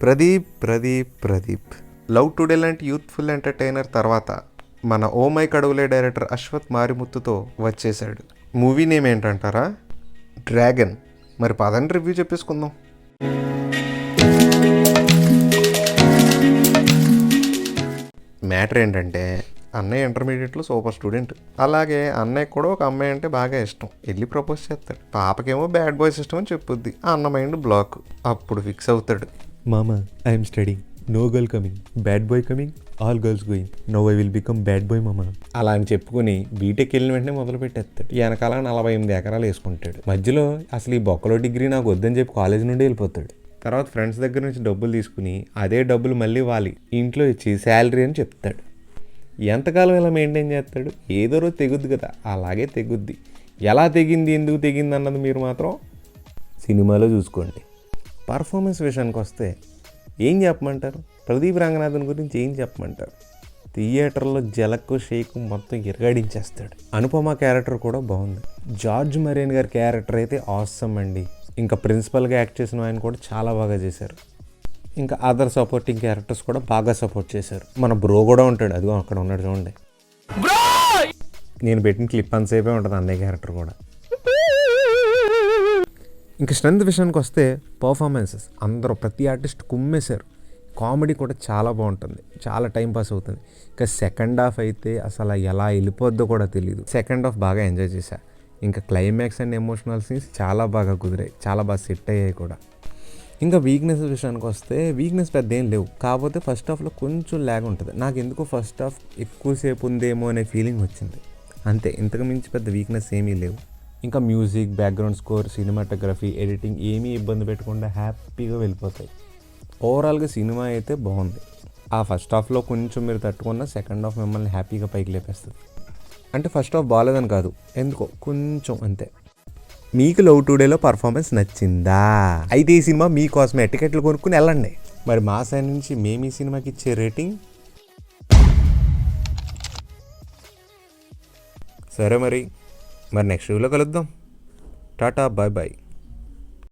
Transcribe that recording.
Pradeep Love Today లాంటి youthful entertainer తర్వాత మన oh my Kadavule director Ashwath మారిముత్తుతో వచ్చేసాడు. మూవీ నేమ్ ఏంటంటారా? డ్రాగన్. మరి పదండి రివ్యూ చెప్పేసుకుందాం. మ్యాటర్ ఏంటంటే అన్నయ్య ఇంటర్మీడియట్లో సూపర్ స్టూడెంట్. అలాగే అన్నయ్య కూడా ఒక అమ్మాయి అంటే బాగా ఇష్టం. వెళ్ళి ప్రపోజ్ చేస్తాడు. పాపకేమో బ్యాడ్ బాయ్స్ ఇష్టం అని చెప్పుద్ది. ఆ అన్న మైండ్ బ్లాక్. అప్పుడు ఫిక్స్ అవుతాడు. మామా, I'm studying, no girl coming, bad boy coming, all girls going, no I will become bad boy మామా. అలా అని చెప్పుకుని బీటెక్ వెళ్ళిన వెంటనే మొదలు పెట్టేస్తాడు. వెనకాల 48 ఎకరాలు వేసుకుంటాడు. మధ్యలో అసలు ఈ బొక్కలో డిగ్రీ నాకు వద్దని చెప్పి కాలేజ్ నుండి వెళ్ళిపోతాడు. తర్వాత ఫ్రెండ్స్ దగ్గర నుంచి డబ్బులు తీసుకుని అదే డబ్బులు మళ్ళీ వాలి ఇంట్లో ఇచ్చి శాలరీ అని చెప్తాడు. ఎంతకాలం ఇలా మెయింటైన్ చేస్తాడు? ఏదో రోజు తెగుద్ది కదా, అలాగే తెగుద్ది. ఎలా తెగింది, ఎందుకు తెగింది అన్నది మీరు మాత్రం సినిమాలో చూసుకోండి. పర్ఫార్మెన్స్ విషయానికి వస్తే ఏం చెప్పమంటారు? ప్రదీప్ రంగనాథన్ గురించి ఏం చెప్పమంటారు? థియేటర్లో జలకు షేక్ మొత్తం ఇరగాడించేస్తాడు. అనుపమ క్యారెక్టర్ కూడా బాగుంది. జార్జ్ మరేన్ గారి క్యారెక్టర్ అయితే ఆసమ్ అండి. ఇంకా ప్రిన్సిపల్గా యాక్ట్ చేసిన ఆయన కూడా చాలా బాగా చేశారు. ఇంకా అదర్ సపోర్టింగ్ క్యారెక్టర్స్ కూడా బాగా సపోర్ట్ చేశారు. మన బ్రో కూడా ఉంటాడు, అదిగో అక్కడ ఉన్నాడు చూడండి. నేను పెట్టిన క్లిప్ అంతసేపే ఉంటుంది అన్నయ్య క్యారెక్టర్ కూడా. ఇంకా స్ట్రెంత్ విషయానికి వస్తే పర్ఫార్మెన్సెస్ అందరూ ప్రతి ఆర్టిస్ట్ కుమ్మేశారు. కామెడీ కూడా చాలా బాగుంటుంది, చాలా టైం పాస్ అవుతుంది. ఇంకా సెకండ్ హాఫ్ అయితే అసలు ఎలా వెళ్ళిపోద్దో కూడా తెలియదు. సెకండ్ హాఫ్ బాగా ఎంజాయ్ చేశా. ఇంకా క్లైమాక్స్ అండ్ ఎమోషనల్ సీన్స్ చాలా బాగా కుదిరాయి, చాలా బాగా సెట్ అయ్యాయి కూడా. ఇంకా వీక్నెస్ విషయానికి వస్తే వీక్నెస్ పెద్ద ఏం లేవు. కాకపోతే ఫస్ట్ హాఫ్లో కొంచెం ల్యాగ్ ఉంటుంది. నాకు ఎందుకో ఫస్ట్ హాఫ్ ఎక్కువసేపు ఉందేమో అనే ఫీలింగ్ వచ్చింది అంతే. ఇంతకు మించి పెద్ద వీక్నెస్ ఏమీ లేవు. ఇంకా music, background score, cinematography, editing ఏమీ ఇబ్బంది పెట్టకుండా హ్యాపీగా వెళ్ళిపోతాయి. ఓవరాల్గా సినిమా అయితే బాగుంది. ఆ ఫస్ట్ హాఫ్లో కొంచెం మీరు తట్టుకున్న సెకండ్ హాఫ్ మిమ్మల్ని హ్యాపీగా పైకి లేపేస్తుంది. అంటే ఫస్ట్ హాఫ్ బాగాలేదని కాదు, ఎందుకో కొంచెం అంతే. మీకు లవ్ టుడేలో పర్ఫార్మెన్స్ నచ్చిందా? అయితే ఈ సినిమా మీకోసమే. టికెట్లు కొనుక్కుని వెళ్ళండి. మరి మా సైడ్ నుంచి మేము ఈ సినిమాకి ఇచ్చే రేటింగ్ సరే. మరి నెక్స్ట్ వీడియోలో కలుద్దాం. Tata, bye bye.